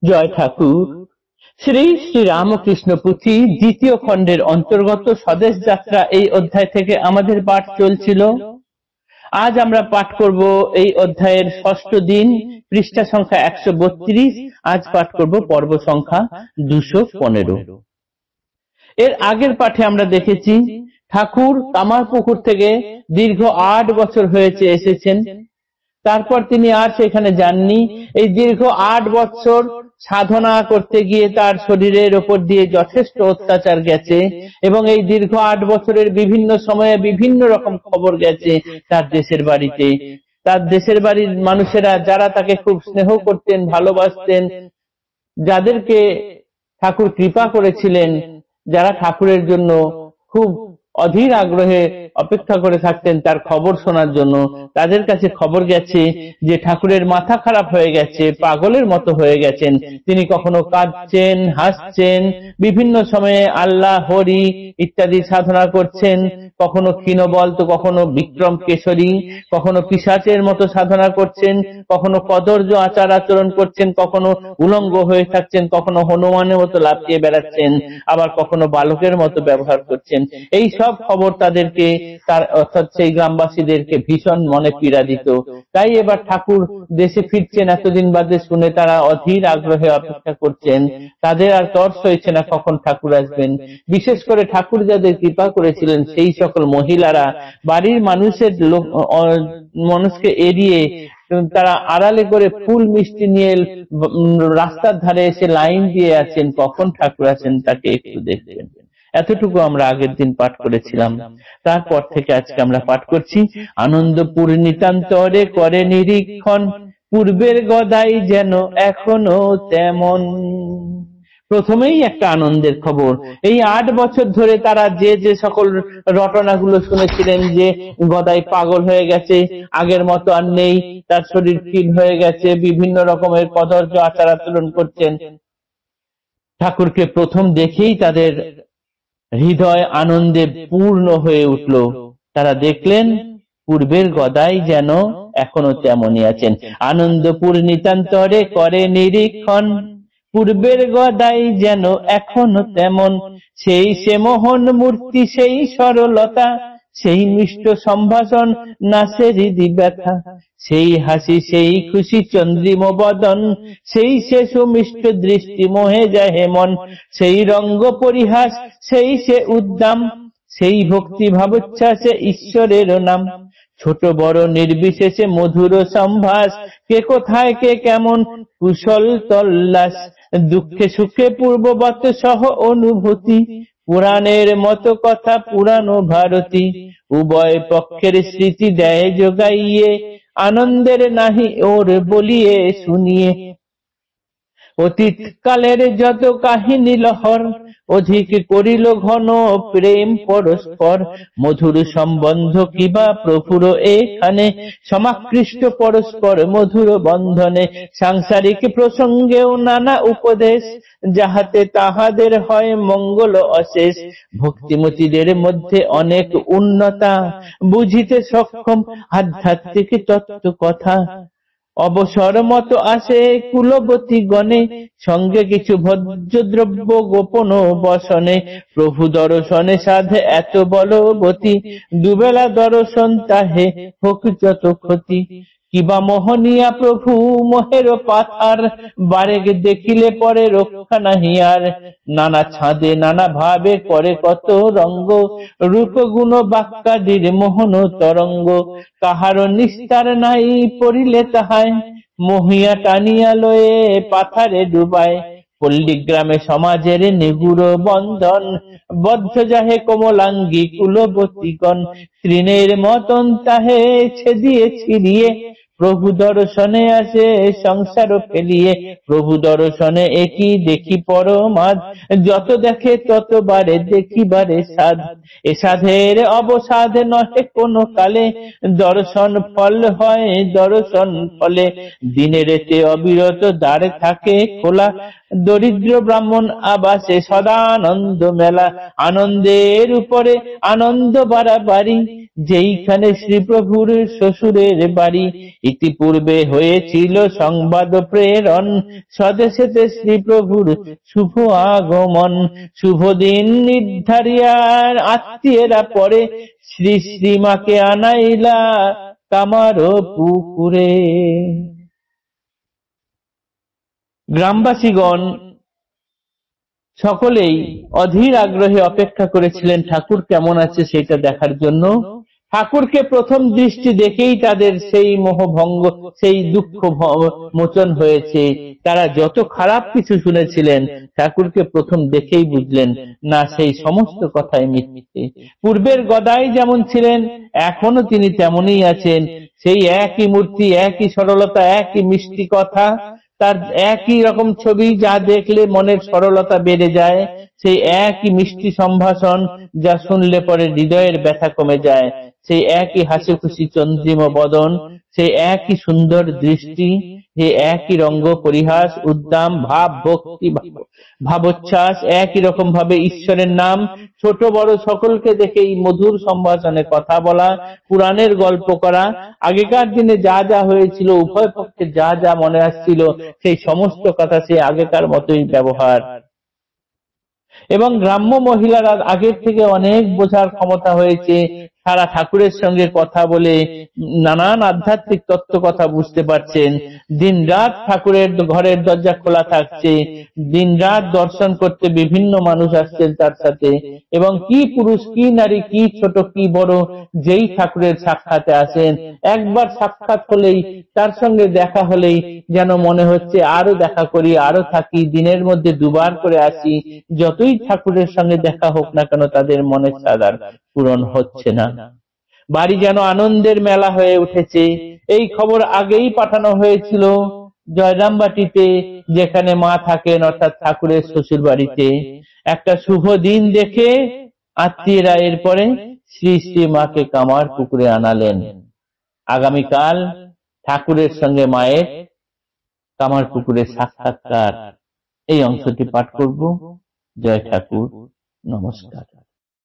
জয় ঠাকুর। শ্রী শ্রী রামকৃষ্ণ পুঁথি দ্বিতীয় খণ্ডের অন্তর্গত স্বদেশ যাত্রা এই অধ্যায় থেকে আমাদের পাঠ চলছিল। আজ আমরা পাঠ করব এই অধ্যায়ের ষষ্ঠ দিন, পৃষ্ঠা সংখ্যা 132। আজ পাঠ করব পর্ব সংখ্যা 215। এর আগের পাঠে আমরা দেখেছি ঠাকুর কামারপুকুর থেকে দীর্ঘ 8 বছর হয়েছে এসেছেন। তারপর তিনি আর সেখানে যাননি। এই দীর্ঘ 8 বছর সাধনা করতে গিয়ে তার শরীরের ওপর দিয়ে যথেষ্ট অত্যাচার গেছে এবং এই দীর্ঘ 8 বছরের বিভিন্ন সময়ে বিভিন্ন রকম খবর গেছে তার দেশের বাড়িতে। তার দেশের বাড়ির মানুষেরা যারা তাকে খুব স্নেহ করতেন, ভালোবাসতেন, যাদেরকে ঠাকুর কৃপা করেছিলেন, যারা ঠাকুরের জন্য খুব অধীর আগ্রহে অপেক্ষা করে থাকতেন তার খবর শোনার জন্য, তাদের কাছে খবর গেছে যে ঠাকুরের মাথা খারাপ হয়ে গেছে, পাগলের মতো হয়ে গেছেন। তিনি কখনো কাঁদছেন, হাসছেন, বিভিন্ন সময়ে আল্লাহ হরি ইত্যাদি সাধনা করছেন, কখনো ক্ষীণবল তো কখনো বিক্রম কেশরী, কখনো পিশাচের মতো সাধনা করছেন, কখনো কদর্য আচার আচরণ করছেন, কখনো উলঙ্গ হয়ে থাকছেন, কখনো হনুমানের মতো লাফিয়ে বেড়াচ্ছেন, আবার কখনো বালকের মতো ব্যবহার করছেন। এই সব খবর তাদেরকে, তার অর্থাৎ সেই গ্রামবাসীদেরকে ভীষণ মনে পীড়া দিত। তাই এবার ঠাকুর দেশে ফিরছেন এতদিন বাদে শুনে তারা অধীর আগ্রহে অপেক্ষা করছেন। তাদের আর তর্স হয়েছে না কখন ঠাকুর আসবেন। বিশেষ করে ঠাকুর যাদের কৃপা করেছিলেন সেই সকল মহিলারা বাড়ির মানুষকে এড়িয়ে তারা আড়ালে করে ফুল মিষ্টি নিয়ে রাস্তার ধারে এসে লাইন দিয়ে আছেন, কখন ঠাকুর আসেন তাকে একটু দেখবেন। এতটুকু আমরা আগের দিন পাঠ করেছিলাম। তারপর থেকে আজকে আমরা পাঠ করছি। আনন্দপুর নিতান্তরে করে নিরীক্ষণ, পূর্বের গদাই যেন এখনো তেমন। প্রথমেই একটা আনন্দের খবর। এই 8 বছর ধরে তারা যে যে সকল রটনাগুলো শুনেছিলেন, যে গদাই পাগল হয়ে গেছে, আগের মতো আর নেই, তার শরীর ক্ষীণ হয়ে গেছে, বিভিন্ন রকমের কদর্য আচার আচরণ করছেন, ঠাকুরকে প্রথম দেখেই তাদের হৃদয় আনন্দে পূর্ণ হয়ে উঠল। তারা দেখলেন পূর্বের গদাই যেন এখনো তেমনই আছেন। আনন্দপুর নিতান্তরে করে নিরীক্ষণ, পূর্বের গদাই যেন এখনো তেমন। সেই সে মোহন মূর্তি, সেই সরলতা, সেই মিষ্ট সম্ভাষণ, নাসে হৃদি ব্যথা, সেই হাসি, সেই খুশি চন্দ্রিম বদন, সেই সে সুমিষ্ট দৃষ্টি মোহে যায় মন, সেই রঙ্গ পরিহাস, সেই সে উদ্দাম, সেই ভক্তি ভাবোচ্ছ্বাসে ঈশ্বরের নাম। ছোট বড় নির্বিশেষে মধুর সম্ভাস, কে কোথায় কে কেমন কুশল তল্লাস, দুঃখে সুখে পূর্ববৎ সহ অনুভূতি, পুরাণের মতো কথা পুরানো ভারতী, উভয় পক্ষের স্মৃতি দেয় যোগাইয়ে, আনন্দের নাহি ওর বলিয়ে শুনিয়ে। অতীত কালের যত কাহিনী লহর, অধিক করিল ঘন প্রেম পরস্পর, মধুর সম্বন্ধ কিবা প্রভুর এখানে, সমাকৃষ্ট পরস্পর মধুর বন্ধনে। সাংসারিক প্রসঙ্গেও নানা উপদেশ, যাহাতে তাহাদের হয় মঙ্গল অশেষ। ভক্তিমতীদের মধ্যে অনেক উন্নতা, বুঝিতে সক্ষম আধ্যাত্মিক তত্ত্ব কথা। অবসর মতো আসে কুলবতী গণে, সঙ্গে কিছু ভোজ্যদ্রব্য গোপন বসনে। প্রভু দর্শনে সাধে এত বলবতী, দুবেলা দর্শন তাহে হোক যত ক্ষতি। কিবা মোহনিয়া প্রভু মোহের পাথার, বারেক দেখিলে পরে রক্ষা নাহি আর। নানা ছাঁদে নানা ভাবে করে কত রঙ্গ, রূপ গুণ বাক্যাদির মোহন তরঙ্গ। কাহার নিস্তার নাই পড়িলে তাহায়, মহিয়া টানিয়া লয়ে পাথারে ডুবায়। পল্লীগ্রামে সমাজের নিগুড় বন্ধন, বদ্ধ যাহে কোমলাঙ্গী কুলবতীগণ। তৃণের মতন তাহে ছেদিয়ে ছিড়িয়ে, প্রভু দর্শনে আসে সংসার ফেলিয়ে। প্রভু দর্শনে একই দেখি পরমাদ, যত দেখে তত বারে দেখিবারে সাধ। এ সাধের অবসাদ নহে কোনো কালে, দর্শন ফল হয় দর্শন ফলে। দিনে রেতে অবিরত দ্বার থাকে খোলা, দরিদ্র ব্রাহ্মণ আবাসে সদানন্দ মেলা। আনন্দের উপরে আনন্দ বাড়াবাড়ি, যেইখানে শ্রীপ্রভুর শ্বশুরের বাড়ি। ইতিপূর্বে হয়েছিল সংবাদ প্রেরণ, স্বদেশেতে শ্রীপ্রভুর শুভ আগমন। শুভ দিন নির্ধারিয়ার আত্মীয়রা পরে শ্রী শ্রীমাকে আনাইলা কামার পুকুরে। গ্রামবাসীগণ সকলেই অধীর আগ্রহে অপেক্ষা করেছিলেন ঠাকুর কেমন আছে সেটা দেখার জন্য। ঠাকুরকে প্রথম দৃষ্টি দেখেই তাদের সেই মোহভঙ্গ, সেই দুঃখ মোচন হয়েছে। তারা যত খারাপ কিছু শুনেছিলেন, ঠাকুরকে প্রথম দেখেই বুঝলেন না সেই সমস্ত কথাই মিথ্যে। পূর্বের গদাই যেমন ছিলেন এখনো তিনি তেমনই আছেন। সেই একই মূর্তি, একই সরলতা, একই মিষ্টি কথা, তার একই রকম ছবি যা দেখলে মনের সরলতা বেড়ে যায়, সেই একই মিষ্টি সম্ভাষণ যা শুনলে পরে হৃদয়ের ব্যথা কমে যায়, সেই একই হাসি খুশি চন্দ্রিম বদন, সেই একই সুন্দর দৃষ্টি, যে একই রঙ্গ পরিহাস উদ্দাম ভাব ভক্তি ভাবোচ্ছ্বাস, একই রকম ভাবে ঈশ্বরের নাম ছোট বড় সকলকে দেখেই মধুর সম্ভাষণে কথা বলা, পুরাণের গল্প করা, আগেকার দিনে যা যা হয়েছিল, উভয় পক্ষে যা যা মনে আসছিল সেই সমস্ত কথা সে আগেকার মতোই ব্যবহার। এবং গ্রাম্য মহিলারা আগের থেকে অনেক বোঝার ক্ষমতা হয়েছে। সারা ঠাকুরের সঙ্গে কথা বলে নানান আধ্যাত্মিক তত্ত্ব কথা বুঝতে পারছেন। দিন রাত ঠাকুরের ঘরের দরজা খোলা থাকছে, দিন রাত দর্শন করতে বিভিন্ন মানুষ আসছেন তার সাথে। এবং কি পুরুষ কি নারী, কি ছোট কি বড়, যেই ঠাকুরের সাক্ষাতে আসেন, একবার সাক্ষাৎ হলেই, তার সঙ্গে দেখা হলেই যেন মনে হচ্ছে আরো দেখা করি, আরো থাকি, দিনের মধ্যে দুবার করে আসি। যতই ঠাকুরের সঙ্গে দেখা হোক না কেন তাদের মনের সাদার পূরণ হচ্ছে না। বাড়ি যেন আনন্দের মেলা হয়ে উঠেছে। এই খবর আগেই পাঠানো হয়েছিল জয়রামবাটিতে, যেখানে মা থাকেন, অর্থাৎ ঠাকুরের শ্বশুর বাড়িতে। একটা শুভ দিন দেখে আত্মীয়রা এরপরে শ্রী শ্রী মাকে কামার পুকুরে আনালেন। আগামীকাল ঠাকুরের সঙ্গে মায়ের কামার পুকুরে সাক্ষাৎকার, এই অংশটি পাঠ করব। জয় ঠাকুর, নমস্কার।